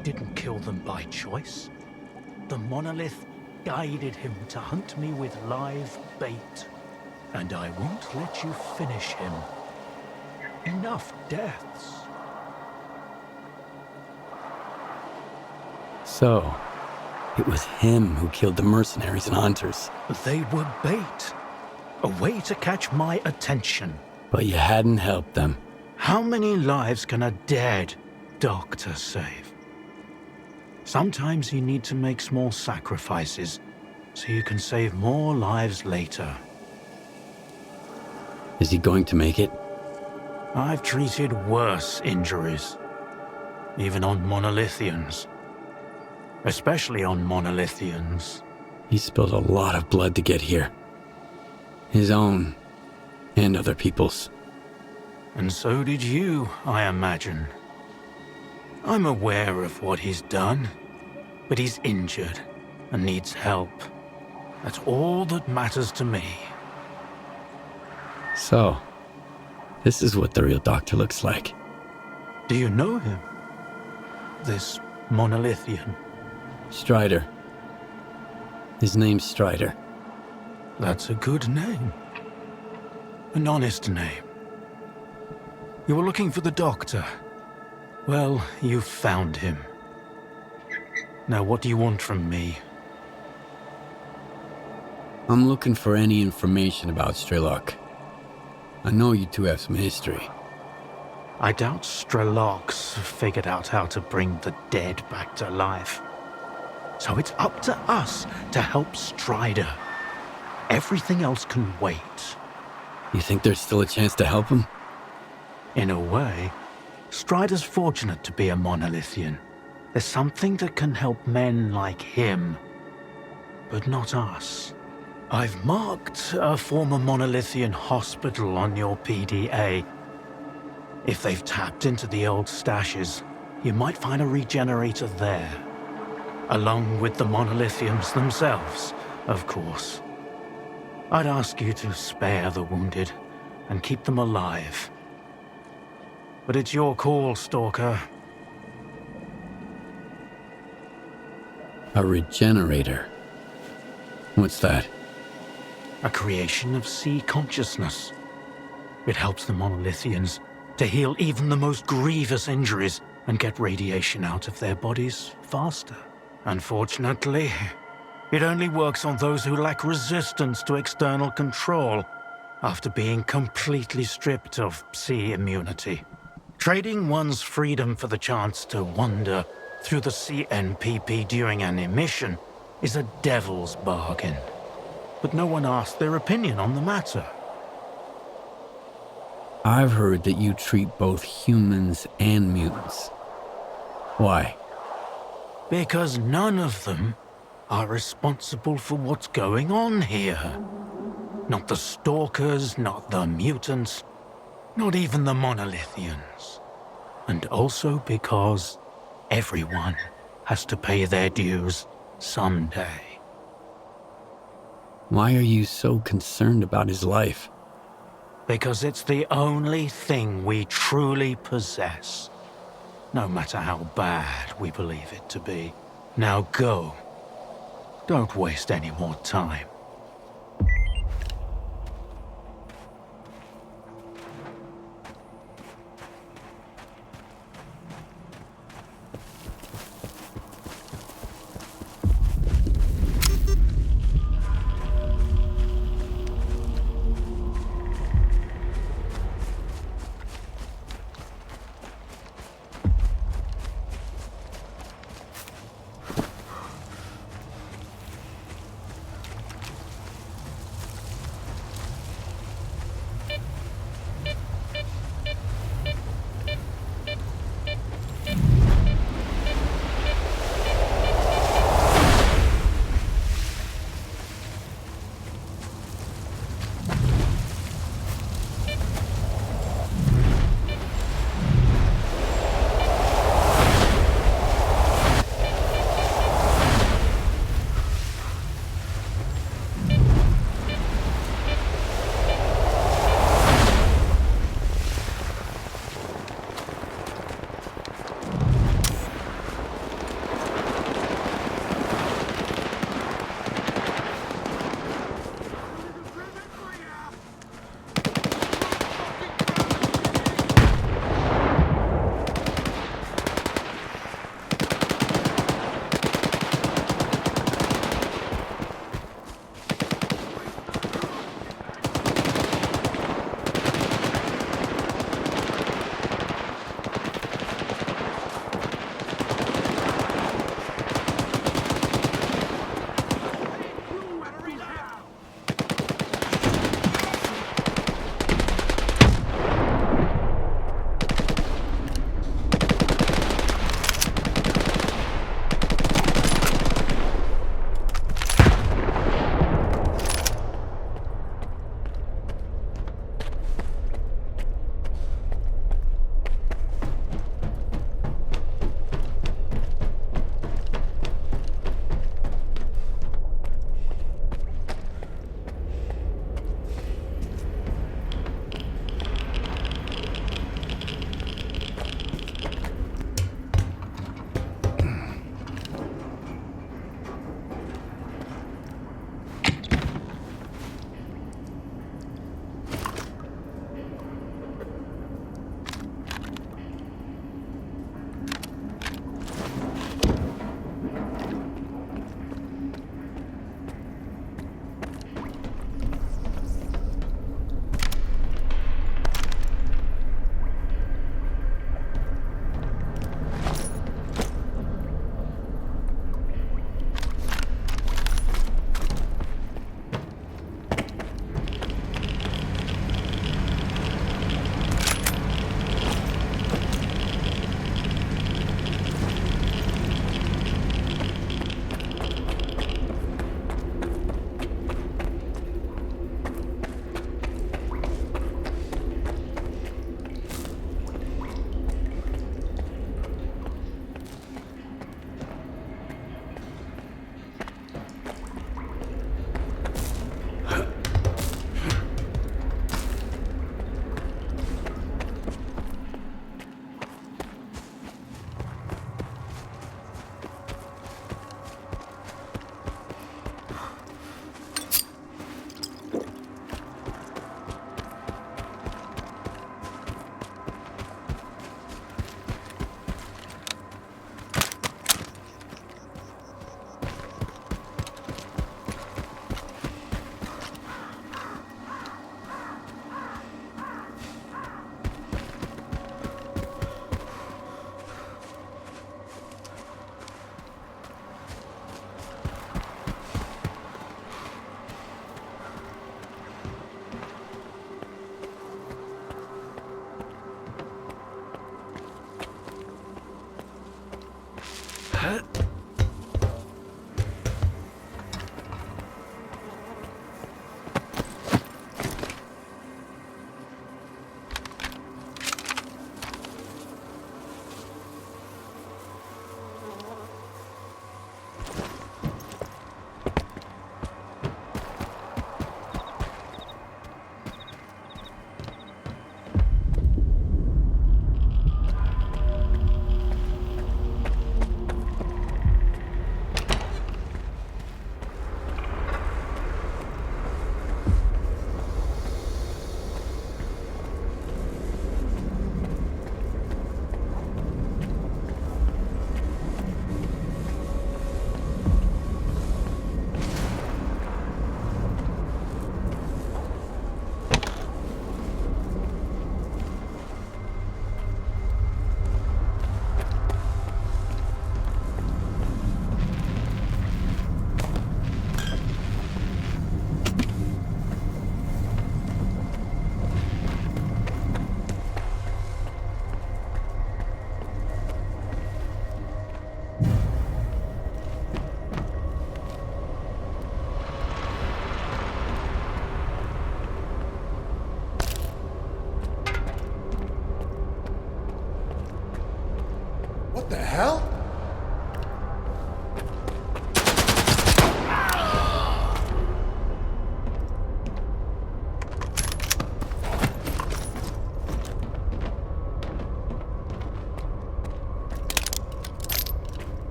He didn't kill them by choice. The monolith guided him to hunt me with live bait. And I won't let you finish him. Enough deaths. So, it was him who killed the mercenaries and hunters. They were bait. A way to catch my attention. But you hadn't helped them. How many lives can a dead doctor save? Sometimes you need to make small sacrifices so you can save more lives later. Is he going to make it? I've treated worse injuries, even on monolithians. Especially on monolithians. He spilled a lot of blood to get here. His own, and other people's. And so did you, I imagine. I'm aware of what he's done, but he's injured and needs help. That's all that matters to me. So, this is what the real doctor looks like. Do you know him? This monolithian? Strider. His name's Strider. That's a good name. An honest name. You were looking for the doctor. Well, you found him. Now what do you want from me? I'm looking for any information about Strelok. I know you two have some history. I doubt Strelok's figured out how to bring the dead back to life. So it's up to us to help Strider. Everything else can wait. You think there's still a chance to help him? In a way, Strider's fortunate to be a monolithian. There's something that can help men like him, but not us. I've marked a former monolithian hospital on your PDA. If they've tapped into the old stashes, you might find a regenerator there. Along with the monolithians themselves, of course. I'd ask you to spare the wounded and keep them alive. But it's your call, Stalker. A regenerator? What's that? A creation of sea consciousness. It helps the monolithians to heal even the most grievous injuries and get radiation out of their bodies faster. Unfortunately, it only works on those who lack resistance to external control after being completely stripped of sea immunity. Trading one's freedom for the chance to wander through the CNPP during an emission is a devil's bargain. But no one asked their opinion on the matter. I've heard that you treat both humans and mutants. Why? Because none of them are responsible for what's going on here. Not the Stalkers, not the mutants, not even the monolithians. And also because everyone has to pay their dues someday. Why are you so concerned about his life? Because it's the only thing we truly possess. No matter how bad we believe it to be. Now go. Don't waste any more time.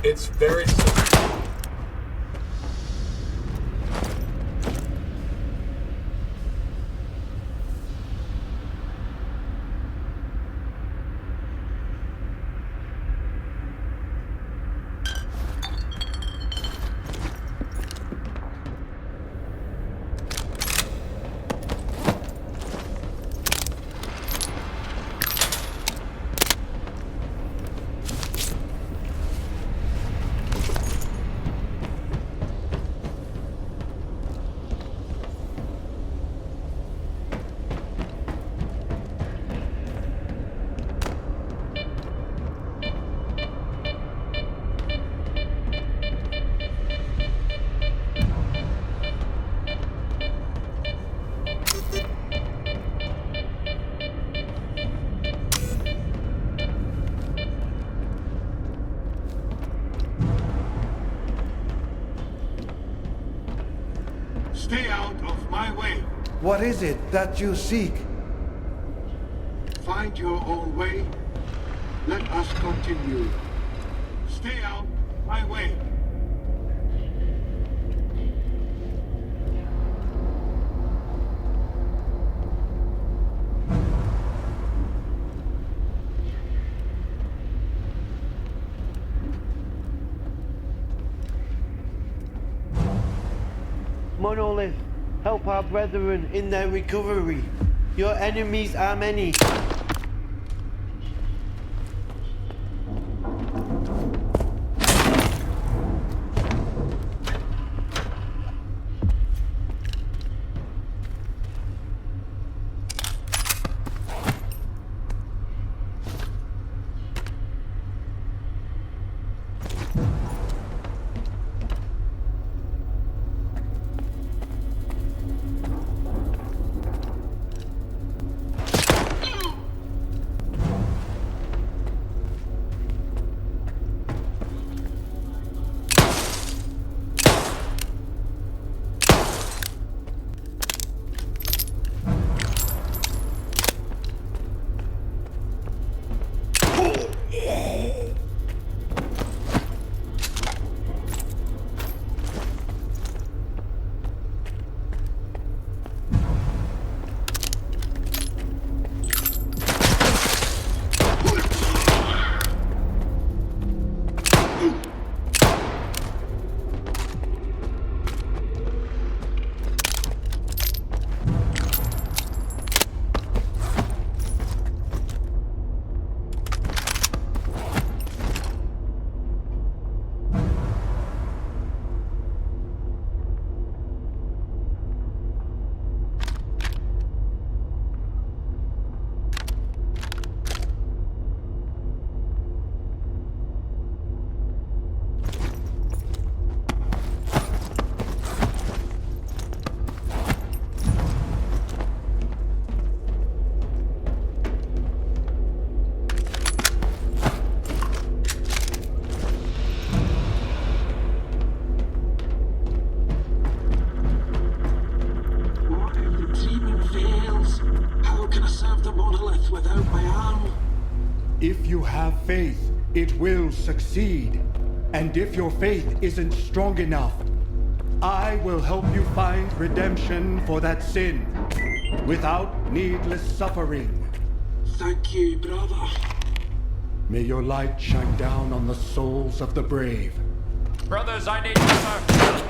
It's very simple. Stay out of my way. What is it that you seek? Find your own way. Let us continue. Stay out my way. Monolith, help our brethren in their recovery. Your enemies are many. If you have faith, it will succeed. And if your faith isn't strong enough, I will help you find redemption for that sin without needless suffering. Thank you, brother. May your light shine down on the souls of the brave. Brothers, I need cover.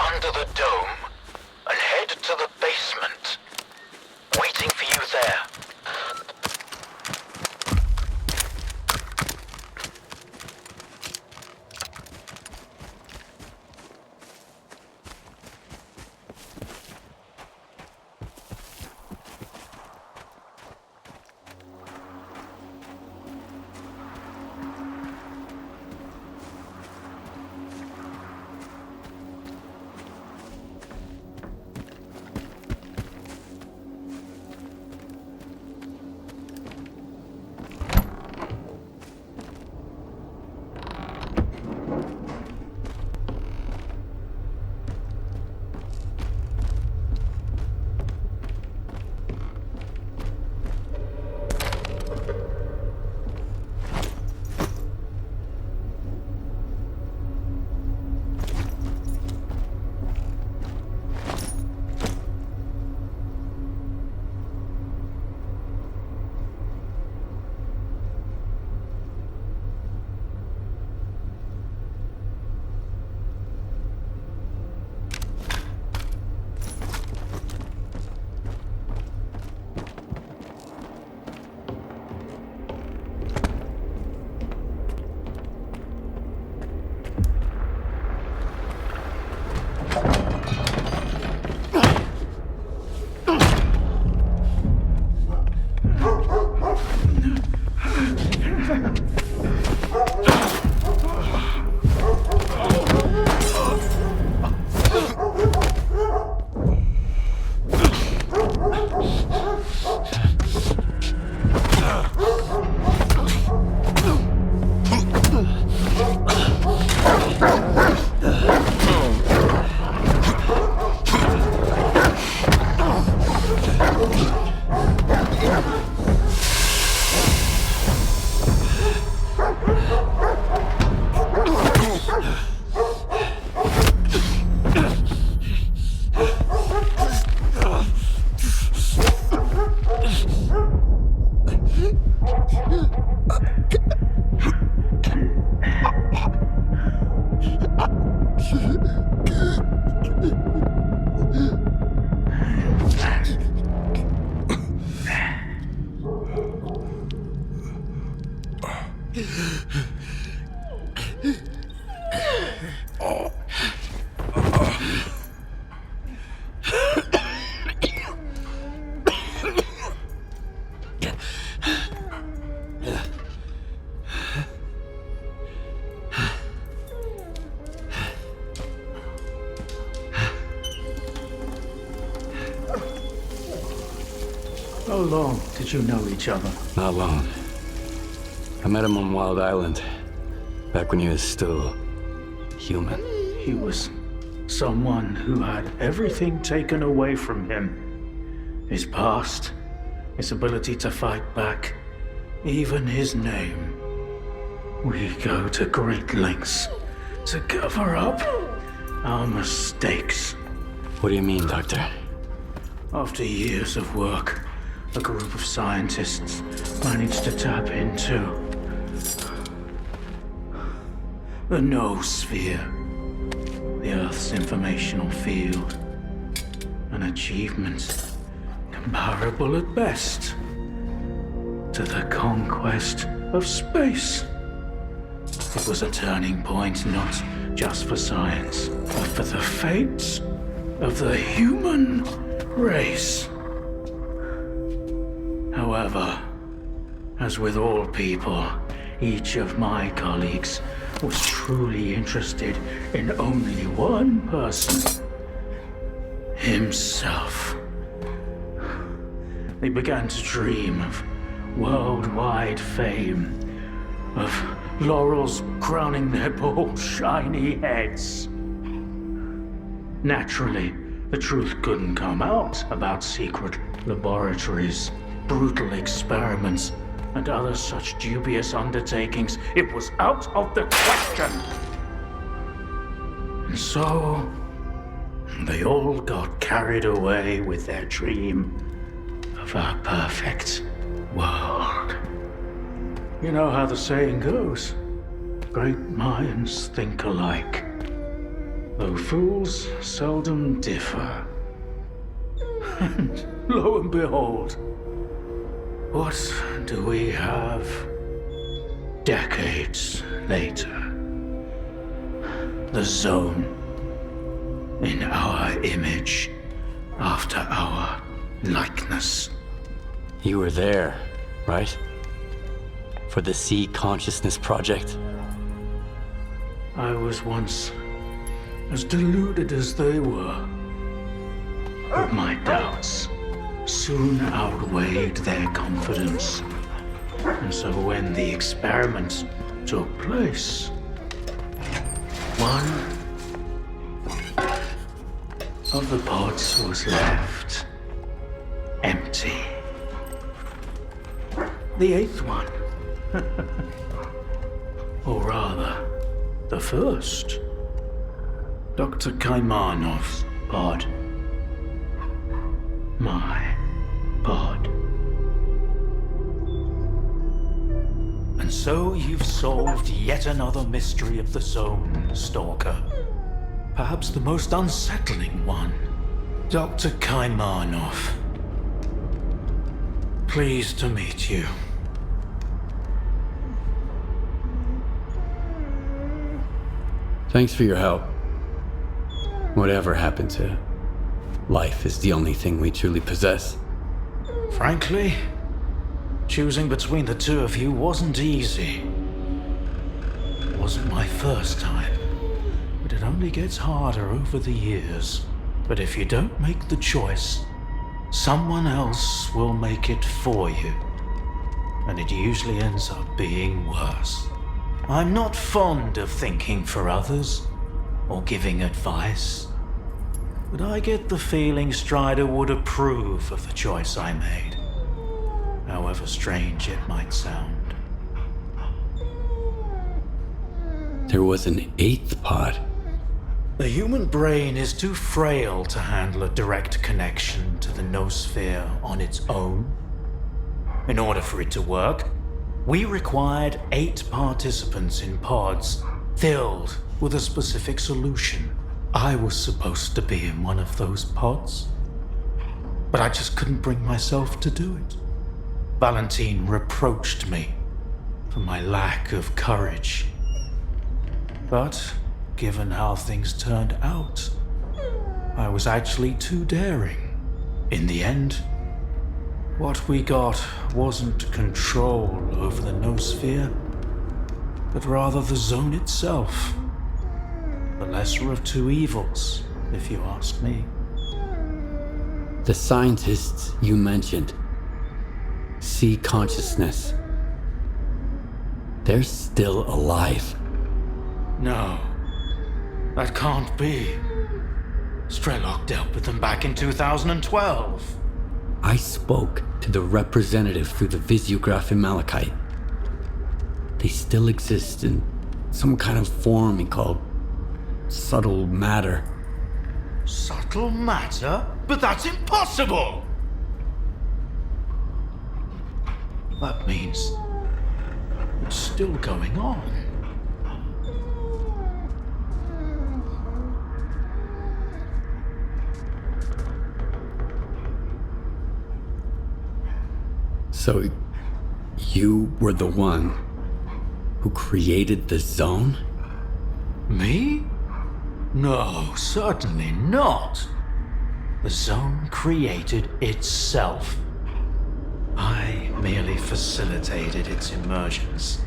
under the dome and head to the basement. Waiting for you there. How long did you know each other? Not long. I met him on Wild Island, back when he was still human. He was someone who had everything taken away from him. His past, his ability to fight back, even his name. We go to great lengths to cover up our mistakes. What do you mean, Doctor? After years of work, a group of scientists managed to tap into the noosphere, the Earth's informational field. An achievement comparable at best to the conquest of space. It was a turning point not just for science, but for the fates of the human race. However, as with all people, each of my colleagues was truly interested in only one person: himself. They began to dream of worldwide fame, of laurels crowning their bald, shiny heads. Naturally, the truth couldn't come out about secret laboratories, brutal experiments, and other such dubious undertakings. It was out of the question. And so, they all got carried away with their dream of a perfect world. You know how the saying goes, great minds think alike. though fools seldom differ. And lo and behold, what do we have decades later? The Zone, in our image, after our likeness. You were there, right? For the Sea Consciousness Project? I was once as deluded as they were. But my doubts soon outweighed their confidence. And so when the experiment took place, one of the pods was left empty. The eighth one, or rather, the first, Dr. Kaimanov's pod. My pod. And so you've solved yet another mystery of the Zone, Stalker. Perhaps the most unsettling one. Dr. Kaimanov. Pleased to meet you. Thanks for your help. Whatever happened to life is the only thing we truly possess. Frankly, choosing between the two of you wasn't easy. It wasn't my first time, but it only gets harder over the years. But if you don't make the choice, someone else will make it for you. And it usually ends up being worse. I'm not fond of thinking for others or giving advice, but I get the feeling Strider would approve of the choice I made, however strange it might sound. There was an eighth pod. The human brain is too frail to handle a direct connection to the noosphere on its own. In order for it to work, we required 8 participants in pods filled with a specific solution. I was supposed to be in one of those pods, but I just couldn't bring myself to do it. Valentine reproached me for my lack of courage. But given how things turned out, I was actually too daring. In the end, what we got wasn't control over the noosphere, but rather the Zone itself. The lesser of two evils, if you ask me. The scientists you mentioned, Sea Consciousness, they're still alive. No, that can't be. Strelok dealt with them back in 2012. I spoke to the representative through the visiograph in Malachite. They still exist in some kind of form he called subtle matter. Subtle matter? But that's impossible! That means it's still going on. So, you were the one who created the Zone? Me? No, certainly not. The Zone created itself. I merely facilitated its emergence.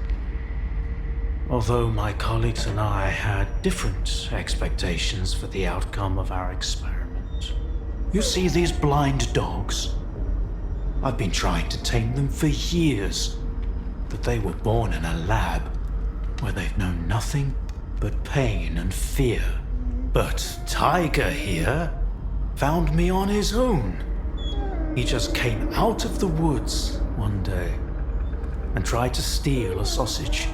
Although my colleagues and I had different expectations for the outcome of our experiment. You see these blind dogs? I've been trying to tame them for years, but they were born in a lab where they've known nothing but pain and fear. But Tiger here found me on his own. He just came out of the woods one day and tried to steal a sausage.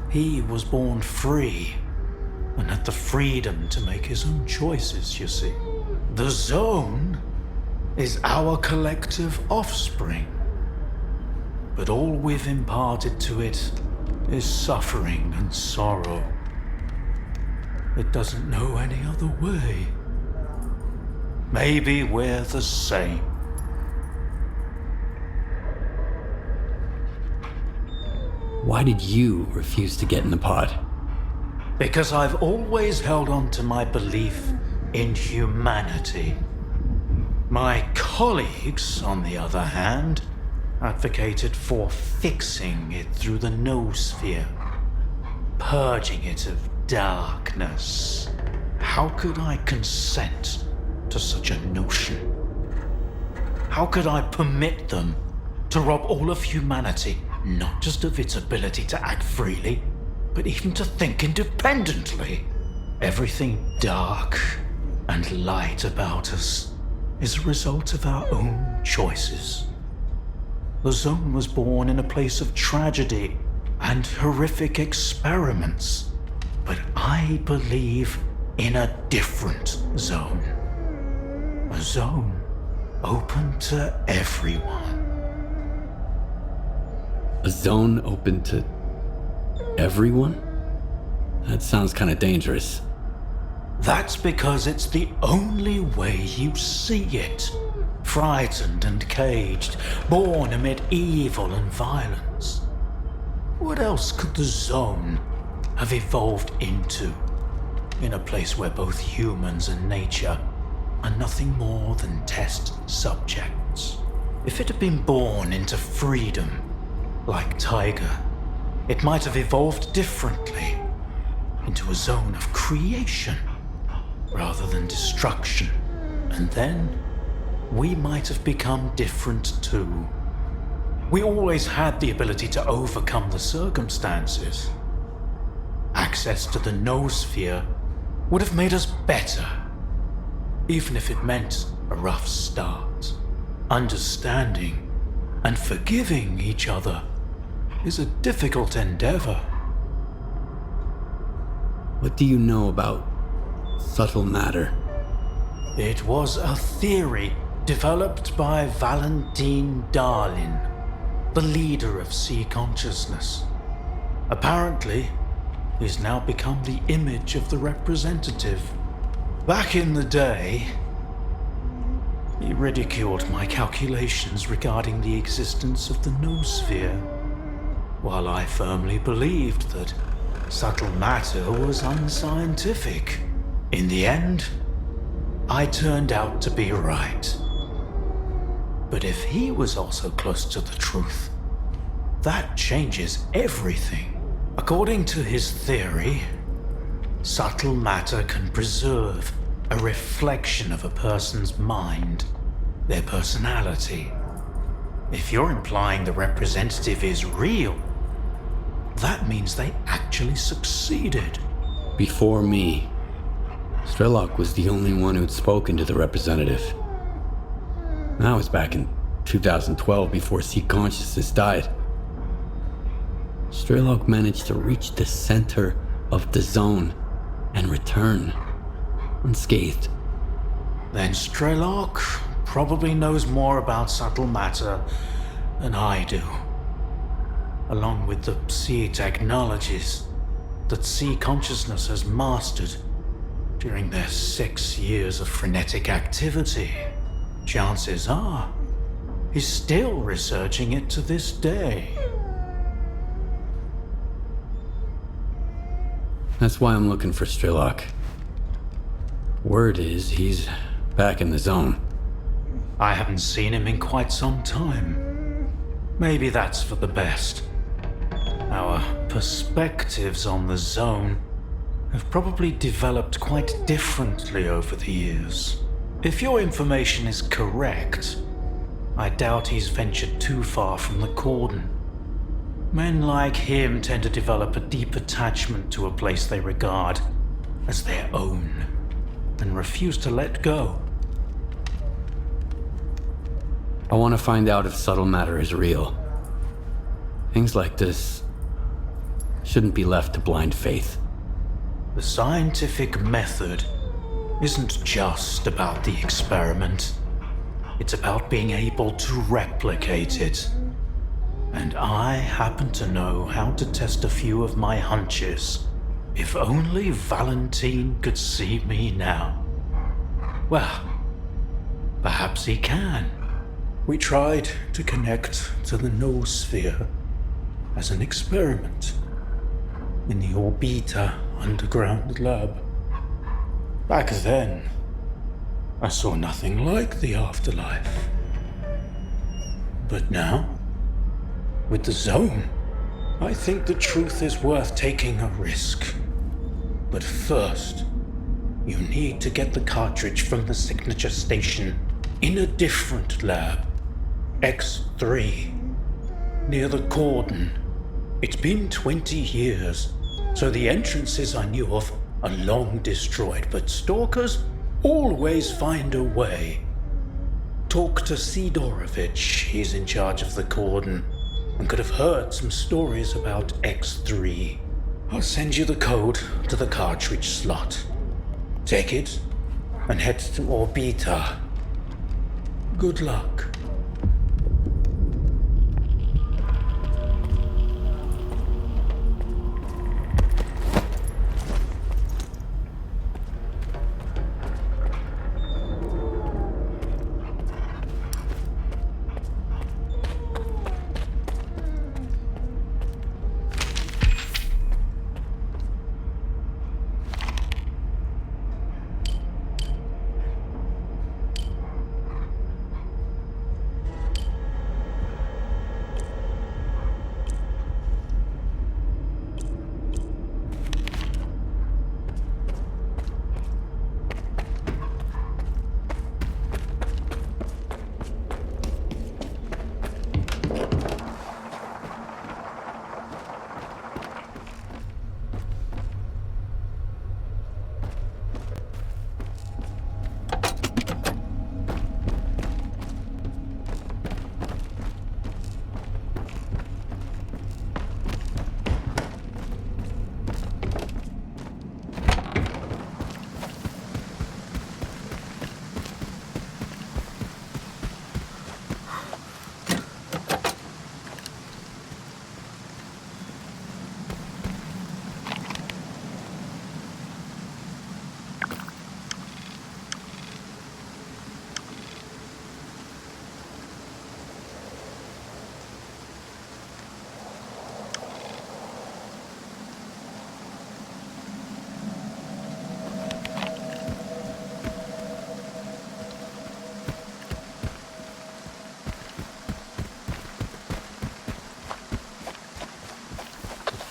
He was born free and had the freedom to make his own choices, you see. The Zone is our collective offspring. But all we've imparted to it is suffering and sorrow. It doesn't know any other way. Maybe we're the same. Why did you refuse to get in the pod? Because I've always held on to my belief in humanity. My colleagues, on the other hand, advocated for fixing it through the noosphere, purging it of darkness. How could I consent to such a notion? How could I permit them to rob all of humanity, not just of its ability to act freely, but even to think independently? Everything dark and light about us is a result of our own choices. The Zone was born in a place of tragedy and horrific experiments, but I believe in a different zone. A zone open to everyone. A zone open to everyone? That sounds kind of dangerous. That's because it's the only way you see it. Frightened and caged, born amid evil and violence. What else could the Zone have evolved into? In a place where both humans and nature are nothing more than test subjects. If it had been born into freedom, like Tiger, it might have evolved differently, into a zone of creation, rather than destruction. And then, we might have become different too. We always had the ability to overcome the circumstances. Access to the noosphere would have made us better, even if it meant a rough start. Understanding and forgiving each other is a difficult endeavor. What do you know about subtle matter? It was a theory developed by Valentine Darlin, the leader of sea consciousness. Apparently, he's now become the image of the representative. Back in the day, he ridiculed my calculations regarding the existence of the noosphere, while I firmly believed that subtle matter was unscientific. In the end, I turned out to be right. But if he was also close to the truth, that changes everything. According to his theory, subtle matter can preserve a reflection of a person's mind, their personality. If you're implying the representative is real, that means they actually succeeded. Before me, Strelok was the only one who'd spoken to the representative. That was back in 2012, before Sea Consciousness died. Strelok managed to reach the center of the zone and return unscathed. Then Strelok probably knows more about subtle matter than I do, along with the sea technologies that Sea Consciousness has mastered during their 6 years of frenetic activity. Chances are, he's still researching it to this day. That's why I'm looking for Strelok. Word is he's back in the zone. I haven't seen him in quite some time. Maybe that's for the best. Our perspectives on the zone have probably developed quite differently over the years. If your information is correct, I doubt he's ventured too far from the cordon. Men like him tend to develop a deep attachment to a place they regard as their own, and refuse to let go. I want to find out if subtle matter is real. Things like this shouldn't be left to blind faith. The scientific method isn't just about the experiment. It's about being able to replicate it. And I happen to know how to test a few of my hunches If only Valentine could see me now. Well, perhaps he can. We tried to connect to the noosphere as an experiment in the Orbita underground lab. Back then, I saw nothing like the afterlife. But now, with the zone, I think the truth is worth taking a risk. But first, you need to get the cartridge from the signature station in a different lab, X3, near the cordon. It's been 20 years, so the entrances I knew of are long destroyed, but stalkers always find a way. Talk to Sidorovich, he's in charge of the cordon, and could have heard some stories about X3. I'll send you the code to the cartridge slot. Take it and head to Orbita. Good luck.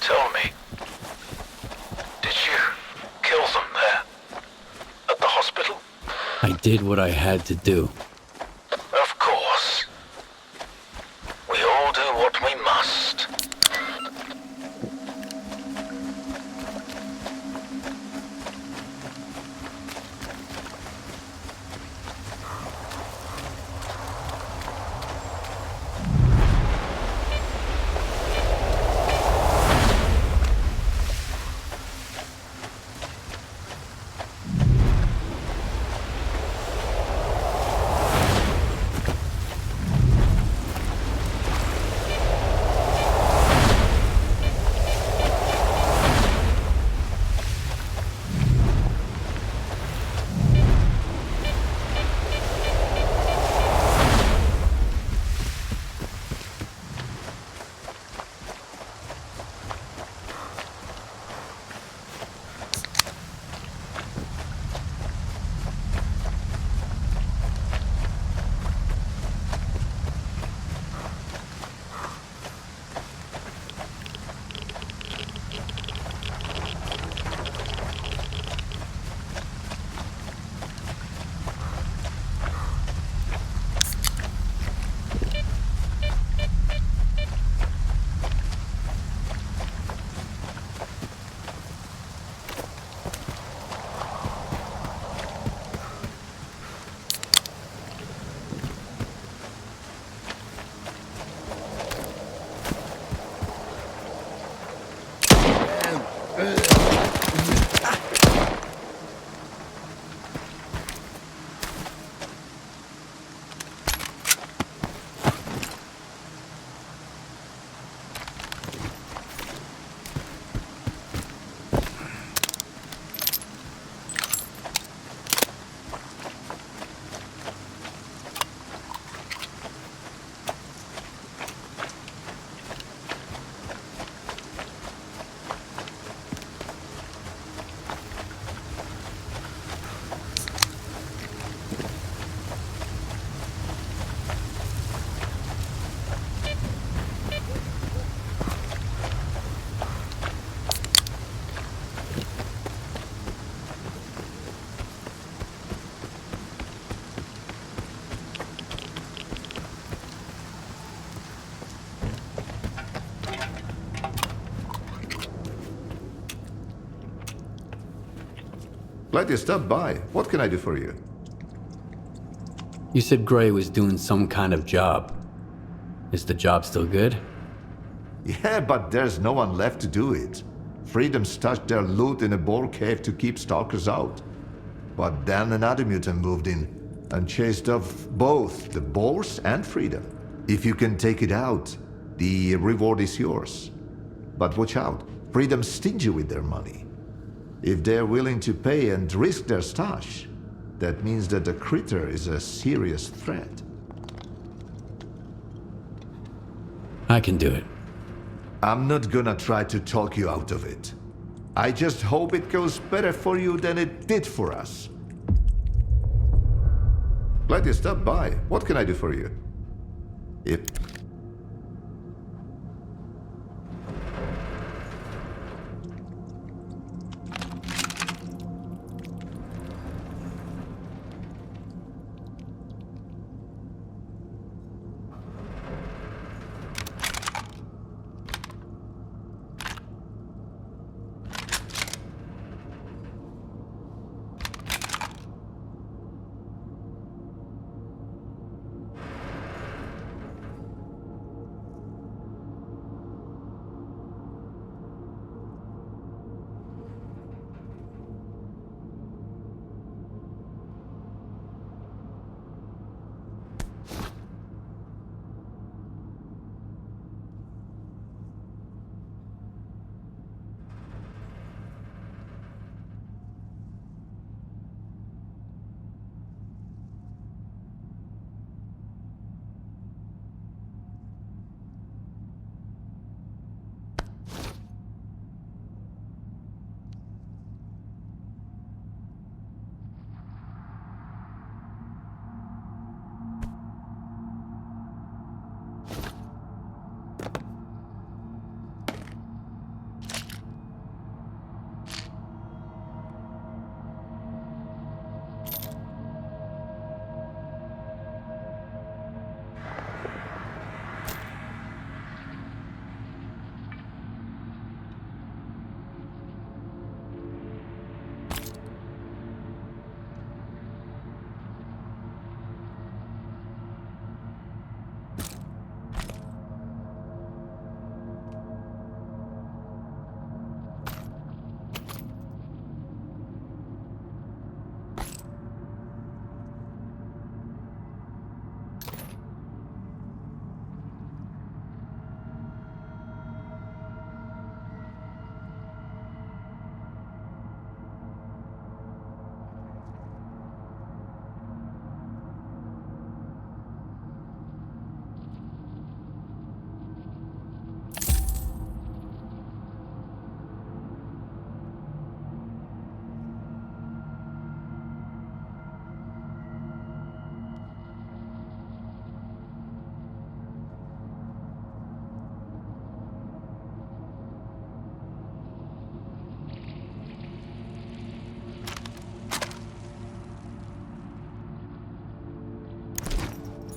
Tell me, did you kill them there? At the hospital? I did what I had to do. Of course. We all do what we must. Glad you stopped by. What can I do for you? You said Gray was doing some kind of job. Is the job still good? Yeah, but there's no one left to do it. Freedom stashed their loot in a boar cave to keep stalkers out. But then another mutant moved in and chased off both the boars and Freedom. If you can take it out, the reward is yours. But watch out, Freedom's stingy with their money. If they're willing to pay and risk their stash, that means that the critter is a serious threat. I can do it. I'm not gonna try to talk you out of it. I just hope it goes better for you than it did for us. Glad you stopped by. What can I do for you? If...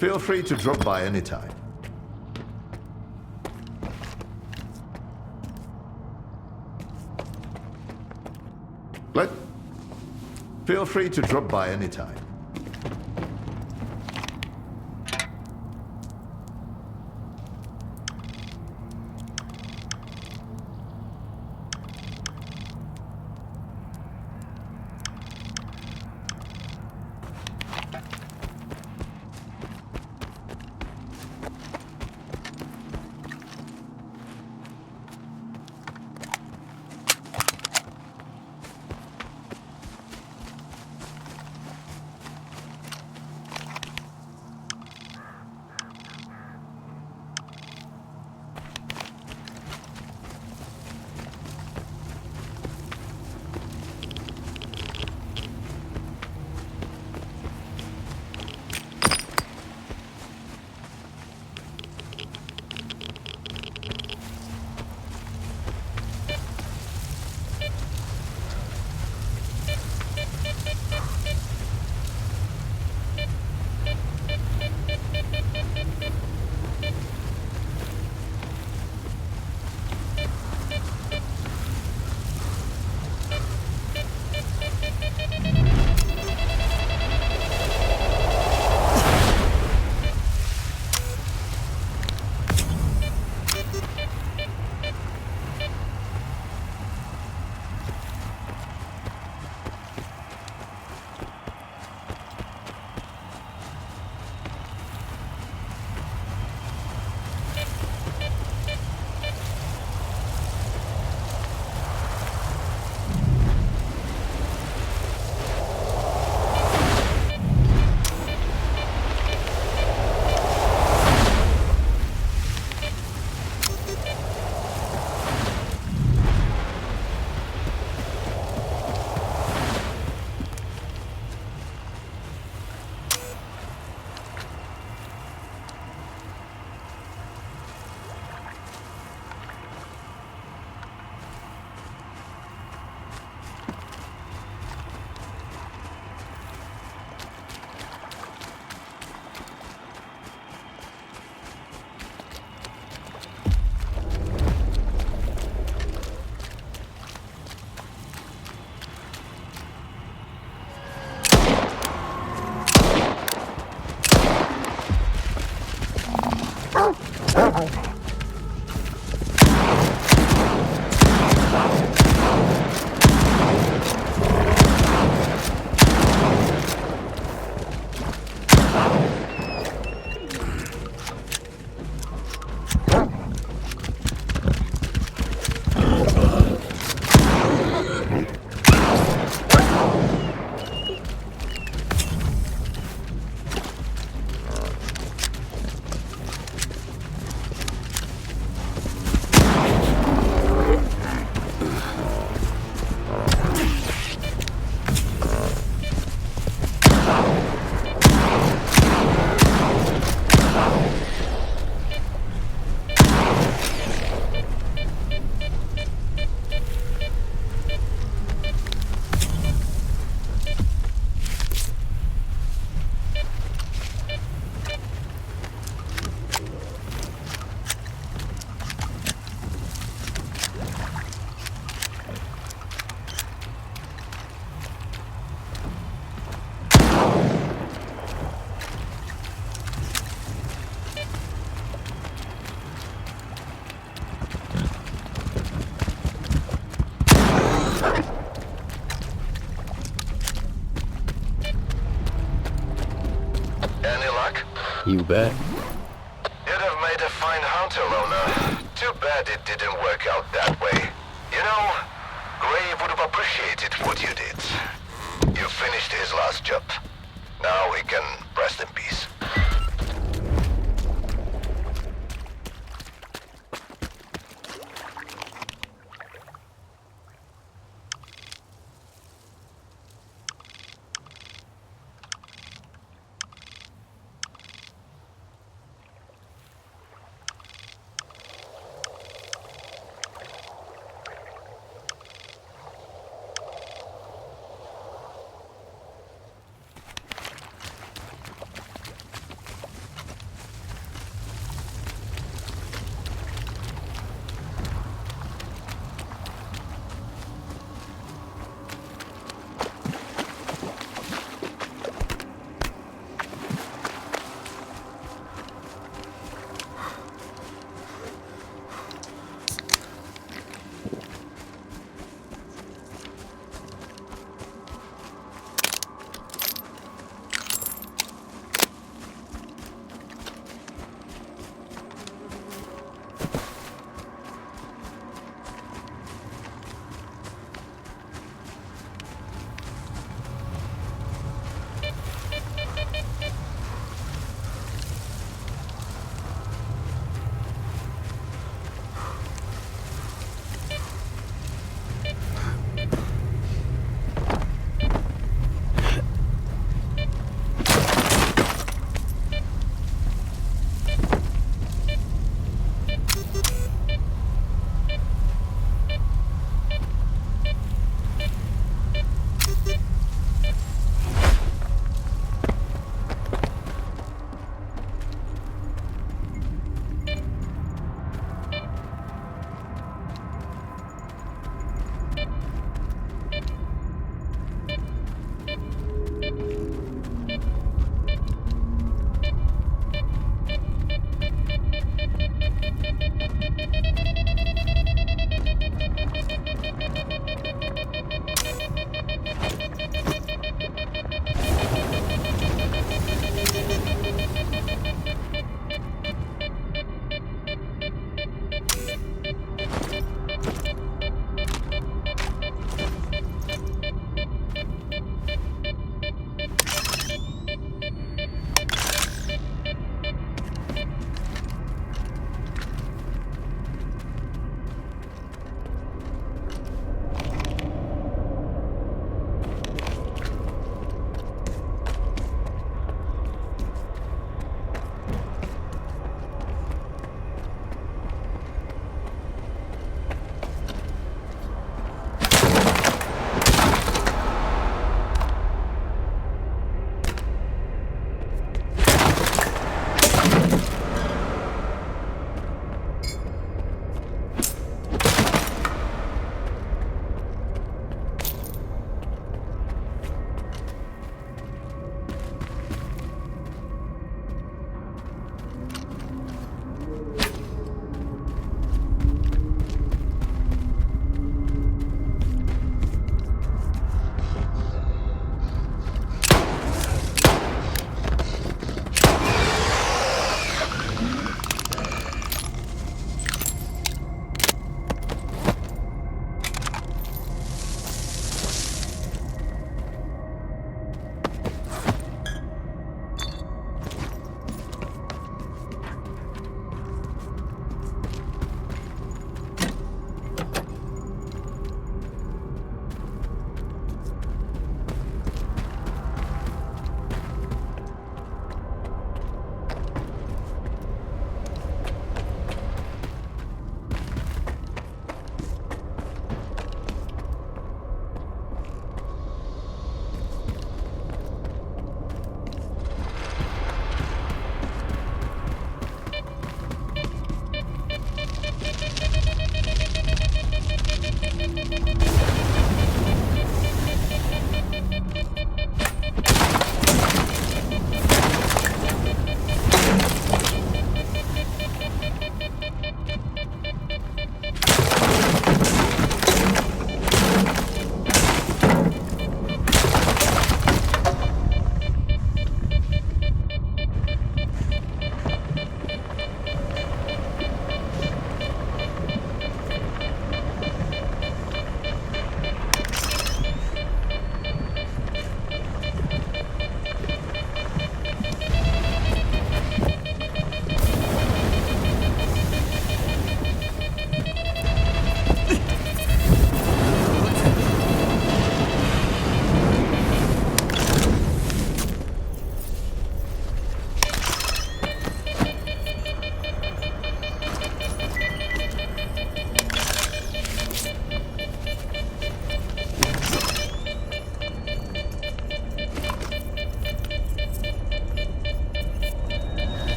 Feel free to drop by anytime. Feel free to drop by anytime. You bet. You'd have made a fine hunter, Rona. Too bad it didn't work out that way. You know, Gray would have appreciated what you did. You finished his last job. Now he can rest in peace.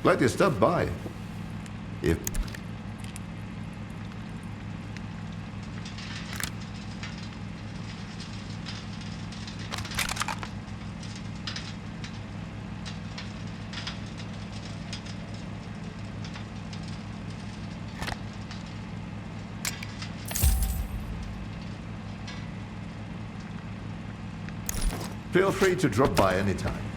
Glad you stopped by. If feel free to drop by anytime.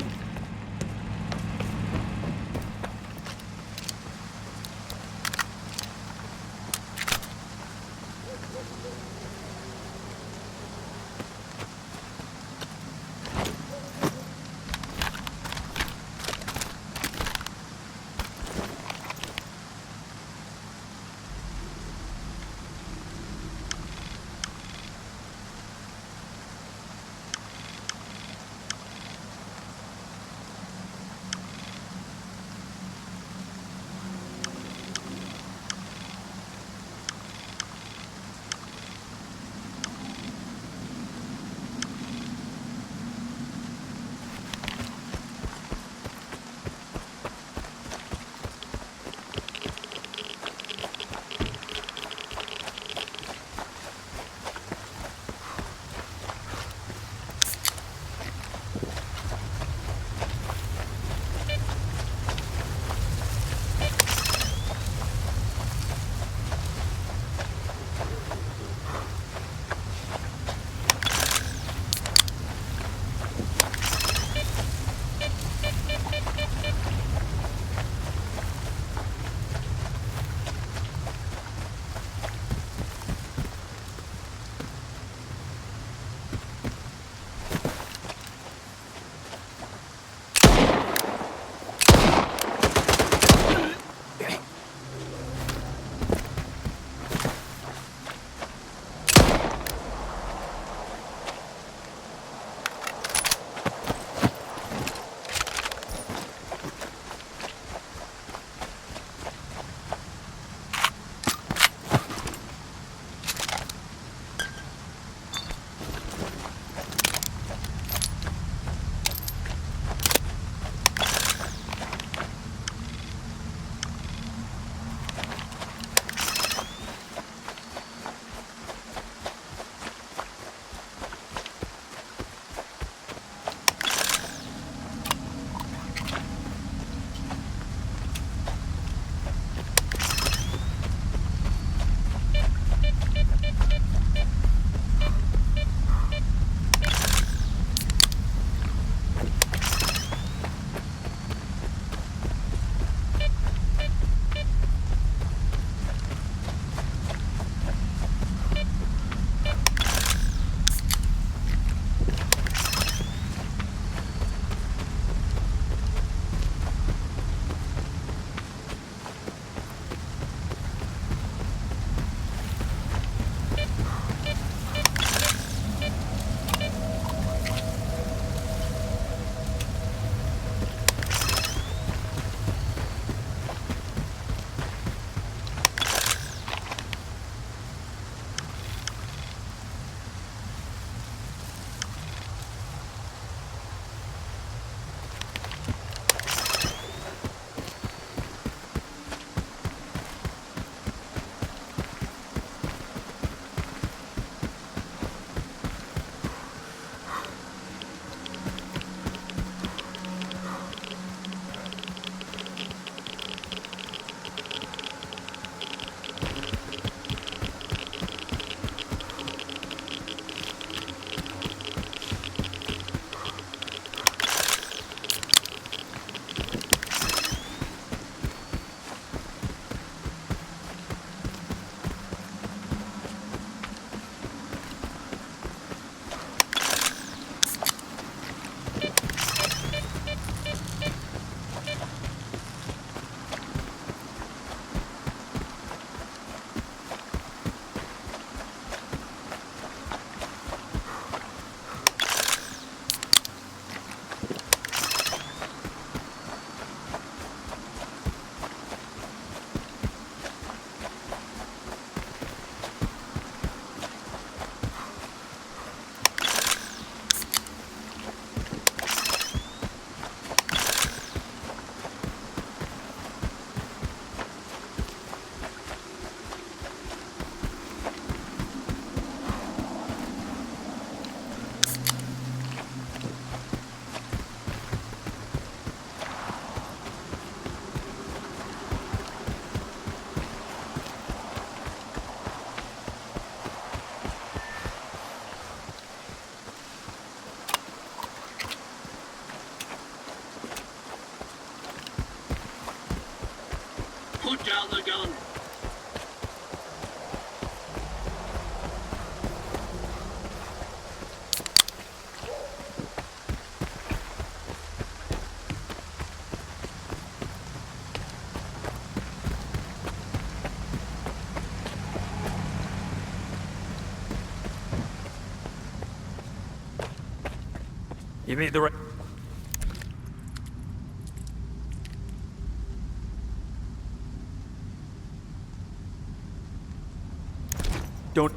Put down the gun. You made the right... Don't...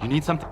You need something?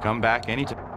Come back anytime.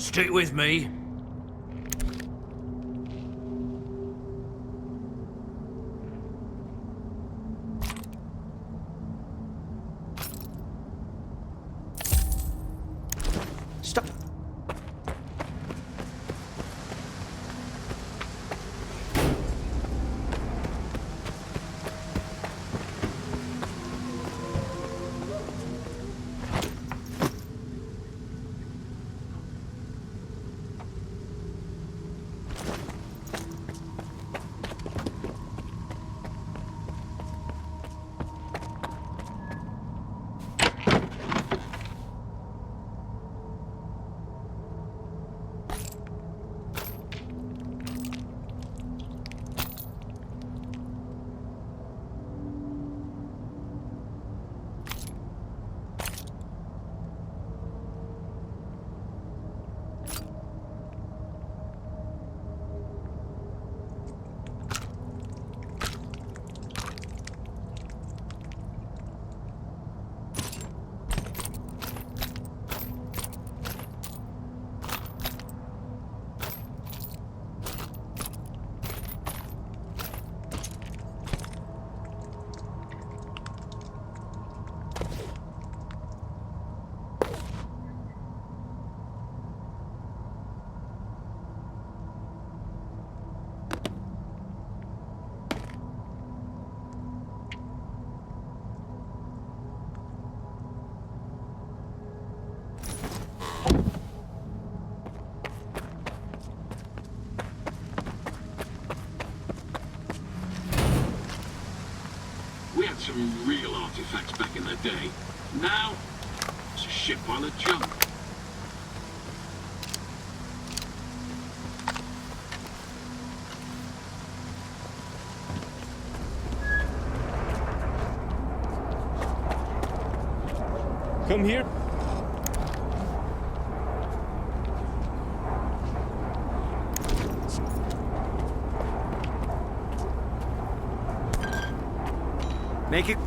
Stick with me. Stop. We had some real artifacts back in the day. Now, it's a shit pile of junk. Come here. Make it.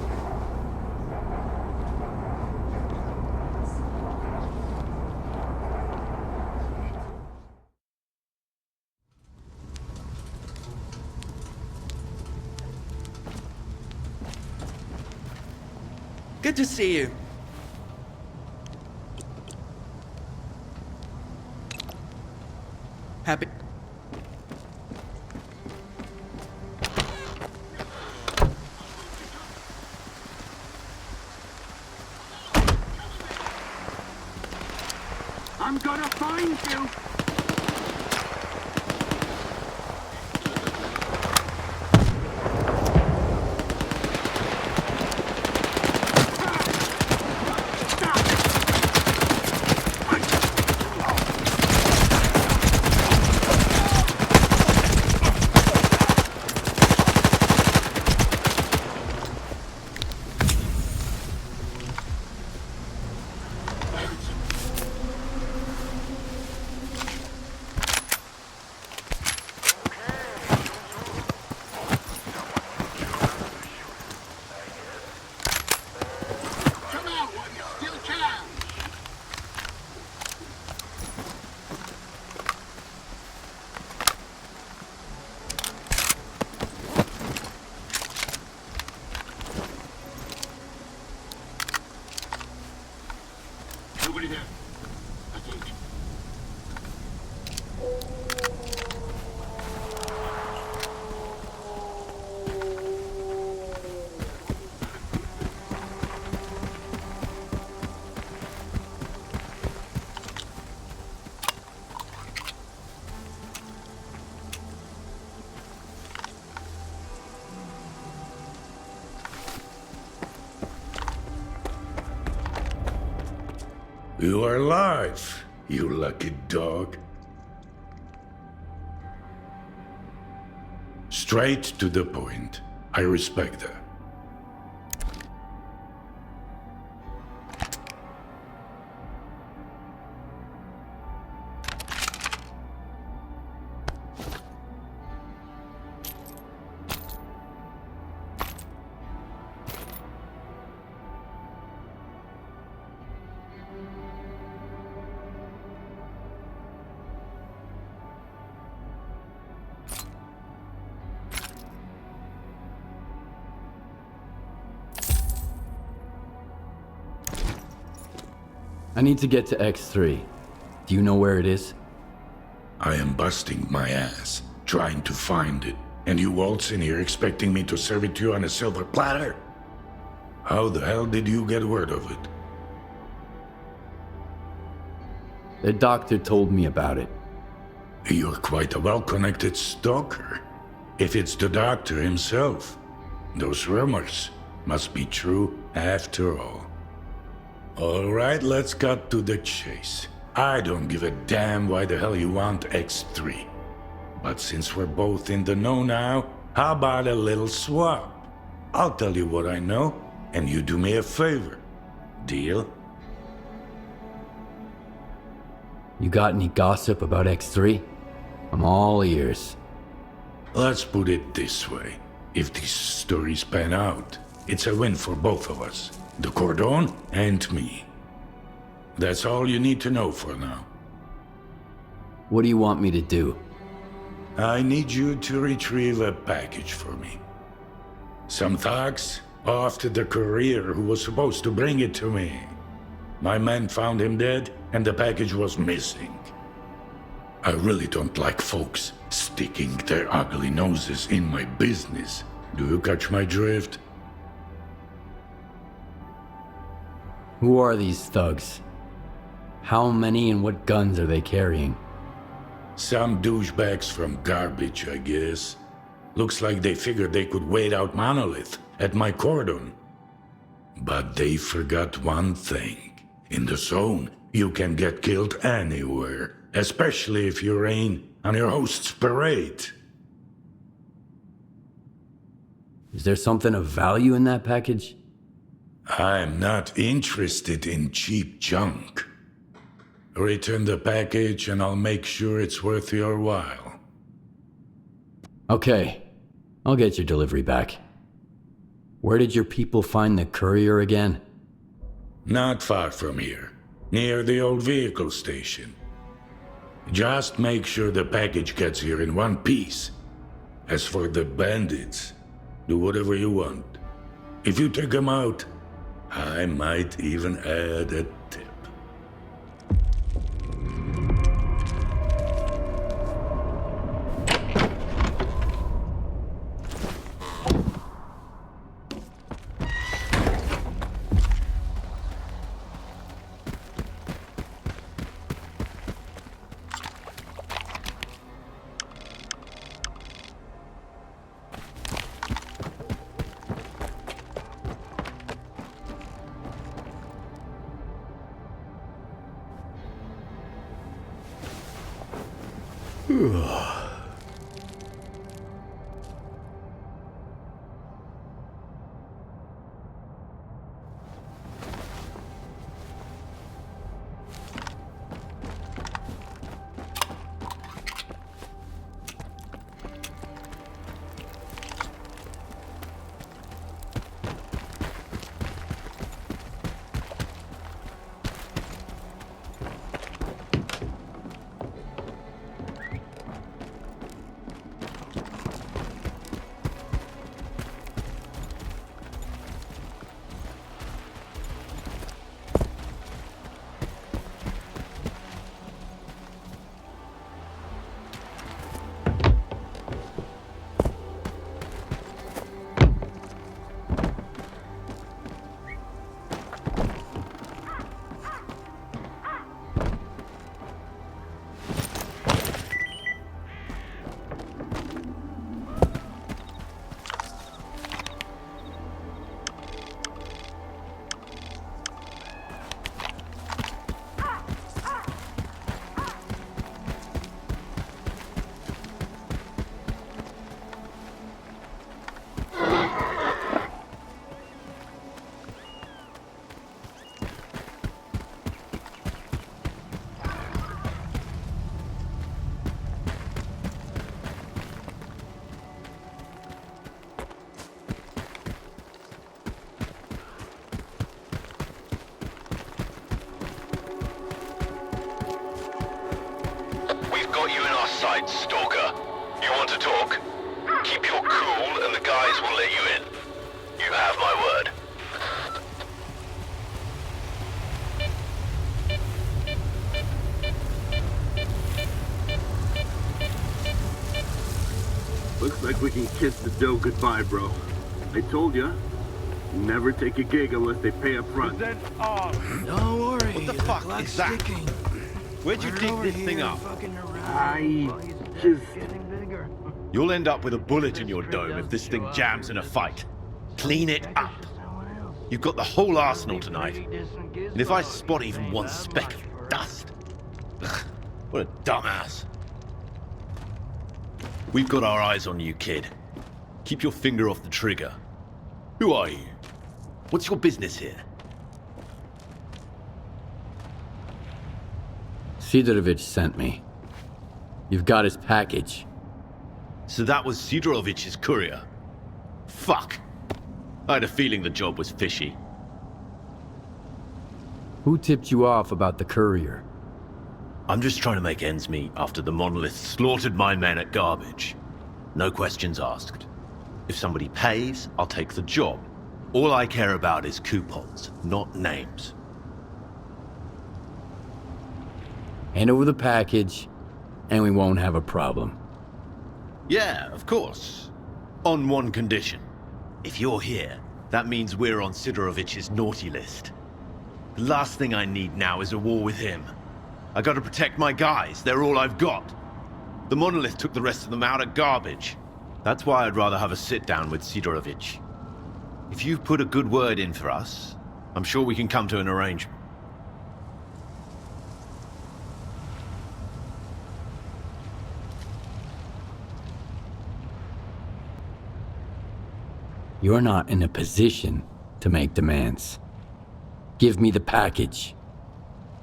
Good to see you. Happy. I'm gonna find you! Nobody there. I think. You are alive, you lucky dog. Straight to the point. I respect that. I need to get to X3. Do you know where it is? I am busting my ass, trying to find it. And you waltz in here expecting me to serve it to you on a silver platter? How the hell did you get word of it? The doctor told me about it. You're quite a well-connected stalker. If it's the doctor himself, those rumors must be true after all. All right, let's cut to the chase. I don't give a damn why the hell you want X3. But since we're both in the know now, how about a little swap? I'll tell you what I know, and you do me a favor. Deal? You got any gossip about X3? I'm all ears. Let's put it this way. If these stories pan out, it's a win for both of us. The Cordon and me. That's all you need to know for now. What do you want me to do? I need you to retrieve a package for me. Some thugs off to the courier who was supposed to bring it to me. My men found him dead, and the package was missing. I really don't like folks sticking their ugly noses in my business. Do you catch my drift? Who are these thugs? How many and what guns are they carrying? Some douchebags from garbage, I guess. Looks like they figured they could wait out Monolith at my cordon. But they forgot one thing. In the zone, you can get killed anywhere, especially if you rain on your host's parade. Is there something of value in that package? I'm not interested in cheap junk. Return the package and I'll make sure it's worth your while. Okay, I'll get your delivery back. Where did your people find the courier again? Not far from here, near the old vehicle station. Just make sure the package gets here in one piece. As for the bandits, do whatever you want. If you take them out, I might even add a tip. Stalker. You want to talk? Keep your cool and the guys will let you in. You have my word. like we can kiss the dough goodbye, bro. I told ya, never take a gig unless they pay up front. Don't worry. What the fuck is that? Where'd you dig this thing up? I just... You'll end up with a bullet in your dome if this thing jams in a fight. Clean it up. You've got the whole arsenal tonight. And if I spot even one speck of dust... ugh, what a dumbass. We've got our eyes on you, kid. Keep your finger off the trigger. Who are you? What's your business here? Sidorovich sent me. You've got his package. So that was Sidorovich's courier. Fuck. I had a feeling the job was fishy. Who tipped you off about the courier? I'm just trying to make ends meet after the monoliths slaughtered my men at Garbage. No questions asked. If somebody pays, I'll take the job. All I care about is coupons, not names. Hand over the package, and we won't have a problem. Yeah, of course. On one condition. If you're here, that means we're on Sidorovich's naughty list. The last thing I need now is a war with him. I gotta protect my guys, they're all I've got. The monolith took the rest of them out at Garbage. That's why I'd rather have a sit-down with Sidorovich. If you put a good word in for us, I'm sure we can come to an arrangement. You're not in a position to make demands. Give me the package.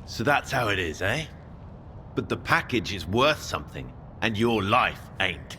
So that's how it is, eh? But the package is worth something, and your life ain't.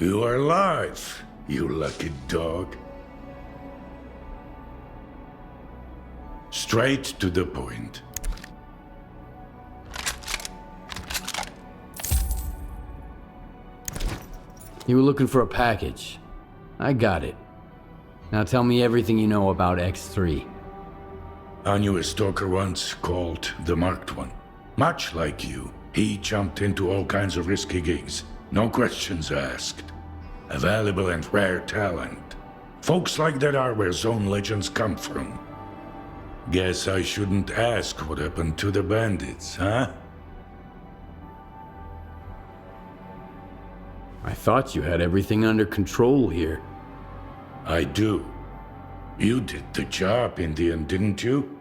You are alive, you lucky dog. Straight to the point. You were looking for a package. I got it. Now tell me everything you know about X3. I knew a stalker once called the Marked One. Much like you, he jumped into all kinds of risky gigs. No questions asked. A valuable and rare talent. Folks like that are where Zone legends come from. Guess I shouldn't ask what happened to the bandits, huh? I thought you had everything under control here. I do. You did the job in the end, didn't you?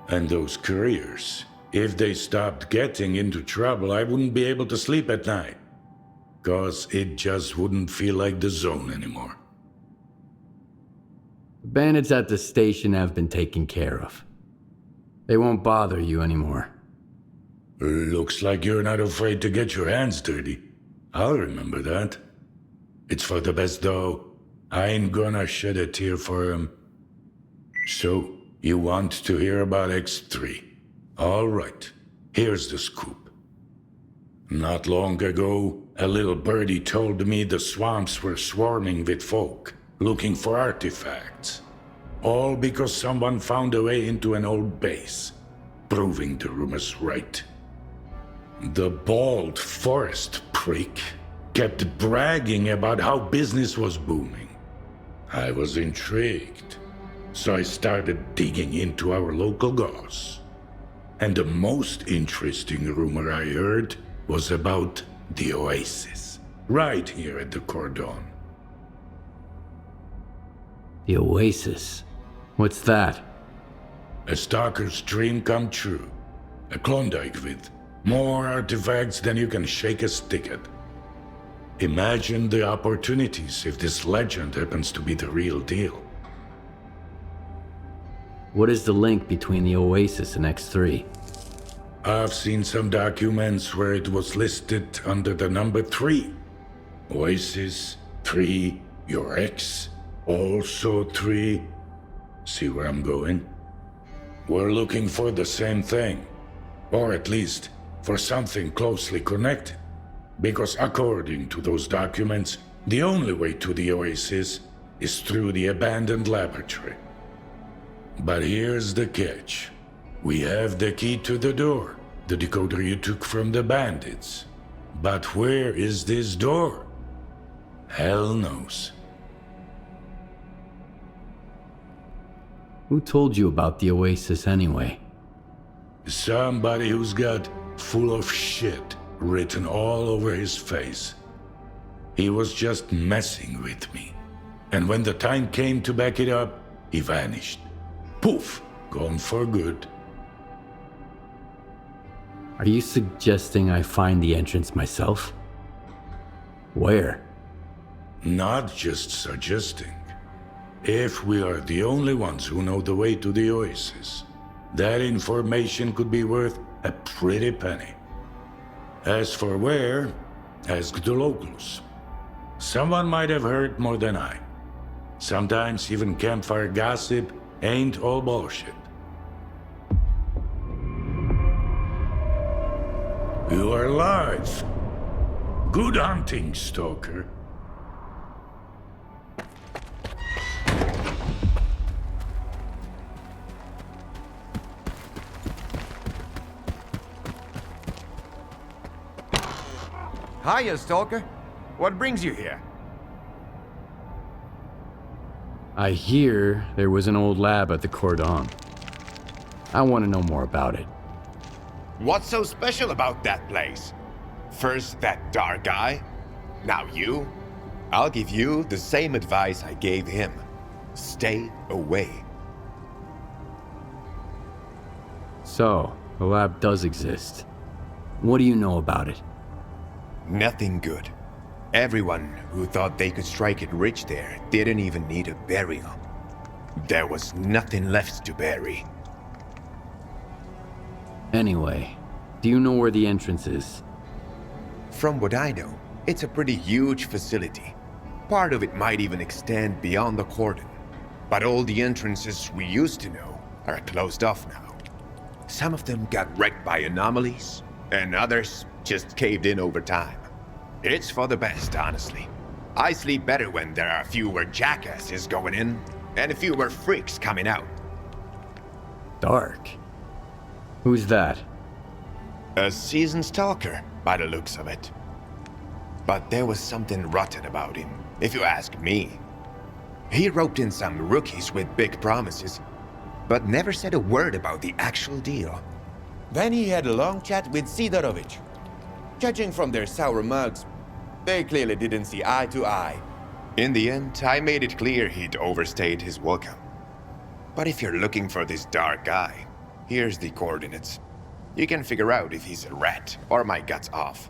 And those couriers. If they stopped getting into trouble, I wouldn't be able to sleep at night. 'Cause it just wouldn't feel like the Zone anymore. The bandits at the station have been taken care of. They won't bother you anymore. Looks like you're not afraid to get your hands dirty. I'll remember that. It's for the best, though. I ain't gonna shed a tear for him. So, you want to hear about X3? All right, here's the scoop. Not long ago, a little birdie told me the swamps were swarming with folk, looking for artifacts. All because someone found a way into an old base, proving the rumors right. The bald forest prick kept bragging about how business was booming. I was intrigued, so I started digging into our local goss. And the most interesting rumor I heard was about the Oasis, right here at the Cordon. The Oasis? What's that? A stalker's dream come true. A Klondike with more artifacts than you can shake a stick at. Imagine the opportunities if this legend happens to be the real deal. What is the link between the Oasis and X3? I've seen some documents where it was listed under the number 3. Oasis, 3, your ex, also 3. See where I'm going? We're looking for the same thing. Or at least, for something closely connected. Because according to those documents, the only way to the Oasis is through the abandoned laboratory. But here's the catch. We have the key to the door, the decoder you took from the bandits. But where is this door? Hell knows. Who told you about the Oasis anyway? Somebody who's got full of shit written all over his face. He was just messing with me. And when the time came to back it up, he vanished. Poof, gone for good. Are you suggesting I find the entrance myself? Where? Not just suggesting. If we are the only ones who know the way to the Oasis, that information could be worth a pretty penny. As for where, ask the locals. Someone might have heard more than I. Sometimes even campfire gossip ain't all bullshit. You are alive. Good hunting, Stalker. Hiya, Stalker. What brings you here? I hear there was an old lab at the Cordon. I want to know more about it. What's so special about that place? First that dark guy, now you. I'll give you the same advice I gave him. Stay away. So, the lab does exist. What do you know about it? Nothing good. Everyone who thought they could strike it rich there didn't even need a burial. There was nothing left to bury. Anyway, do you know where the entrance is? From what I know, It's a pretty huge facility. Part of it might even extend beyond the cordon. But all the entrances we used to know are closed off now. Some of them got wrecked by anomalies, and others just caved in over time. It's for the best, honestly. I sleep better when there are fewer jackasses going in, and fewer freaks coming out. Dark? Who's that? A seasoned stalker, by the looks of it. But there was something rotten about him, if you ask me. He roped in some rookies with big promises, but never said a word about the actual deal. Then he had a long chat with Sidorovich. Judging from their sour mugs, they clearly didn't see eye to eye. In the end, I made it clear he'd overstayed his welcome. But if you're looking for this dark guy, here's the coordinates. You can figure out if he's a rat or my guts off.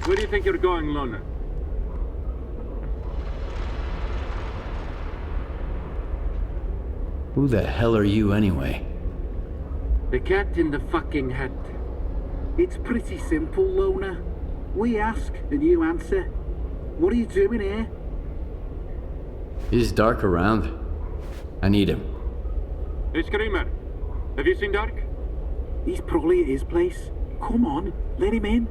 Where do you think you're going, Loner? Who the hell are you anyway? The cat in the fucking hat. It's pretty simple, Loner. We ask and you answer. What are you doing here? Is Dark around? I need him. Hey, Screamer. Have you seen Dark? He's probably at his place. Come on, let him in.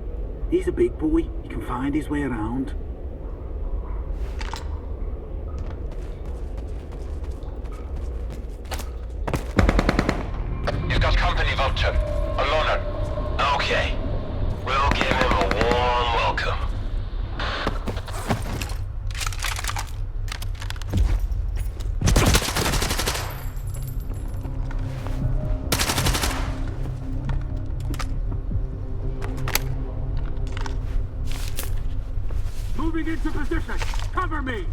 He's a big boy. He can find his way around. You've got company, Vulture. A loner. Okay. We'll give him a warm welcome. Moving into position. Cover me.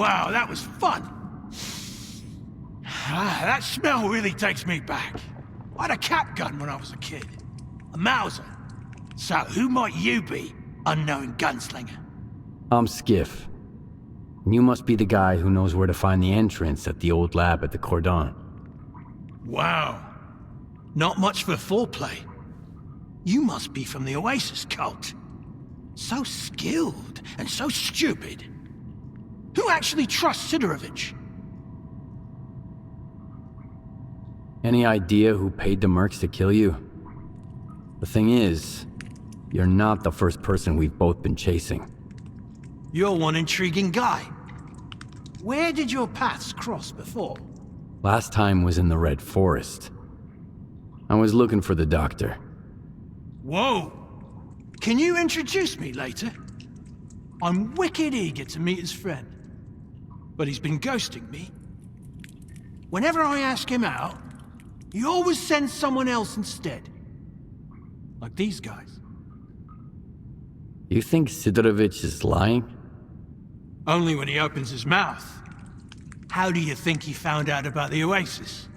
Wow, that was fun. That smell really takes me back. I had a cap gun when I was a kid. A Mauser. So who might you be, unknown gunslinger? I'm Skiff. You must be the guy who knows where to find the entrance at the old lab at the Cordon. Wow. Not much for foreplay. You must be from the Oasis cult. So skilled and so stupid. Who actually trusts Sidorovich? Any idea who paid the mercs to kill you? The thing is, you're not the first person we've both been chasing. You're one intriguing guy. Where did your paths cross before? Last time was in the Red Forest. I was looking for the doctor. Whoa! Can you introduce me later? I'm wicked eager to meet his friend. But he's been ghosting me. Whenever I ask him out, he always sends someone else instead. Like these guys. You think Sidorovich is lying? Only when he opens his mouth. How do you think he found out about the Oasis?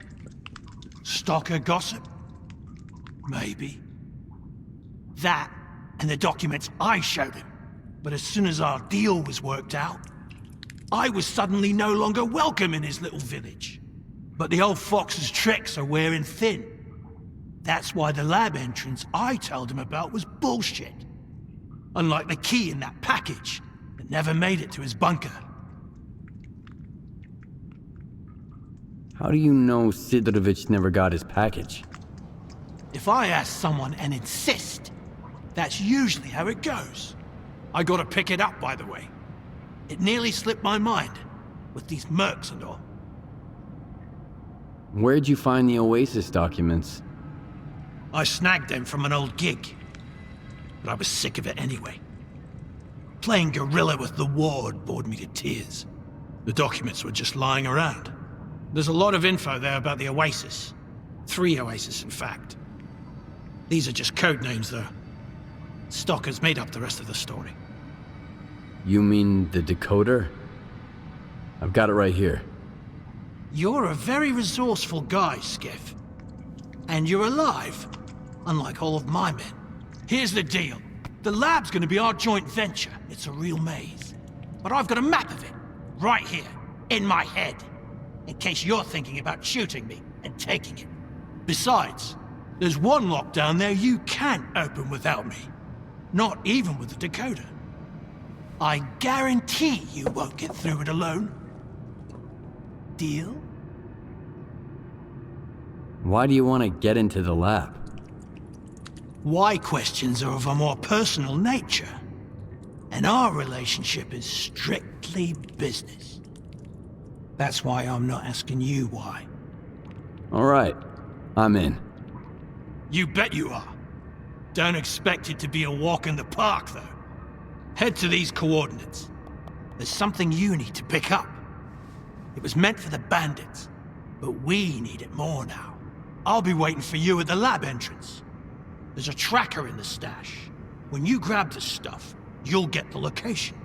Stalker gossip? Maybe. That and the documents I showed him. But as soon as our deal was worked out, I was suddenly no longer welcome in his little village. But the old fox's tricks are wearing thin. That's why the lab entrance I told him about was bullshit. Unlike the key in that package that never made it to his bunker. How do you know Sidorovich never got his package? If I ask someone and insist, that's usually how it goes. I gotta pick it up, by the way. It nearly slipped my mind, with these mercs and all. Where'd you find the Oasis documents? I snagged them from an old gig. But I was sick of it anyway. Playing guerrilla with the ward bored me to tears. The documents were just lying around. There's a lot of info there about the Oasis. 3 Oasis, in fact. These are just code names, though. Stalker's made up the rest of the story. You mean the decoder? I've got it right here. You're a very resourceful guy, Skiff. And you're alive, unlike all of my men. Here's the deal. The lab's gonna be our joint venture. It's a real maze. But I've got a map of it, right here, in my head. In case you're thinking about shooting me and taking it. Besides, there's one lock down there you can't open without me. Not even with the decoder. I guarantee you won't get through it alone. Deal? Why do you want to get into the lab? Why questions are of a more personal nature. And our relationship is strictly business. That's why I'm not asking you why. All right, I'm in. You bet you are. Don't expect it to be a walk in the park, though. Head to these coordinates. There's something you need to pick up. It was meant for the bandits, but we need it more now. I'll be waiting for you at the lab entrance. There's a tracker in the stash. When you grab the stuff, you'll get the location.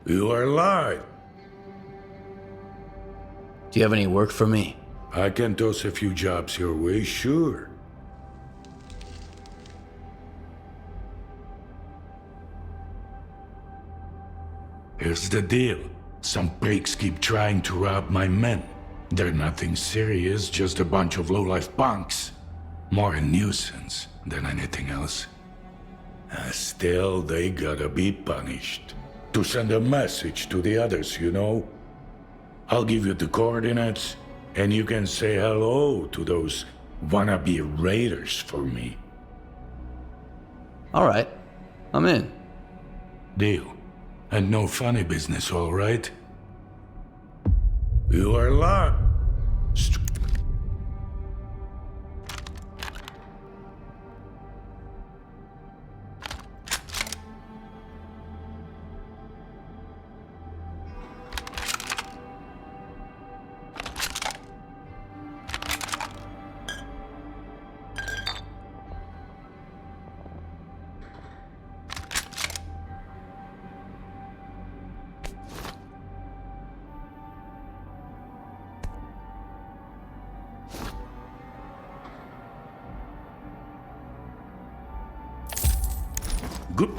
You are live. Do you have any work for me? I can toss a few jobs your way, sure. Here's the deal. Some pricks keep trying to rob my men. They're nothing serious, just a bunch of low-life punks. More a nuisance than anything else. Still, they gotta be punished. To send a message to the others, you know? I'll give you the coordinates, and you can say hello to those wannabe raiders for me. Alright, I'm in. Deal. And no funny business, all right? You are locked. Good.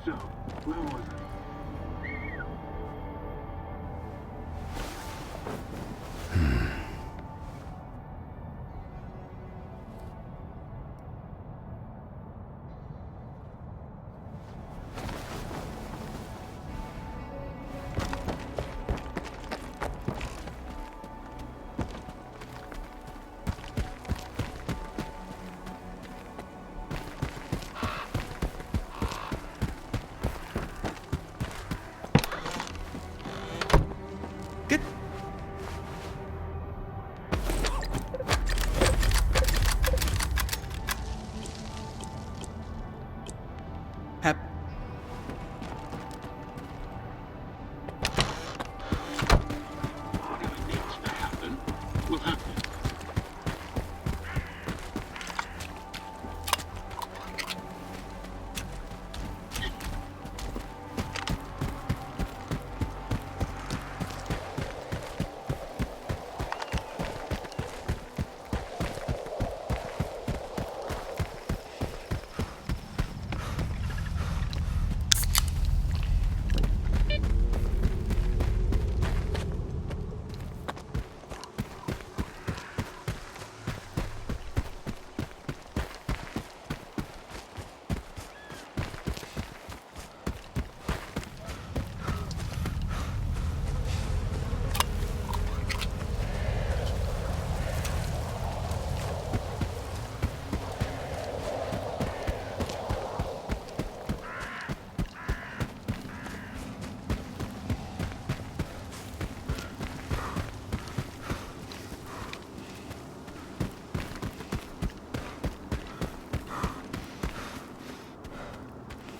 So, where was I?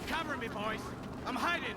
Cover me, boys. I'm hiding.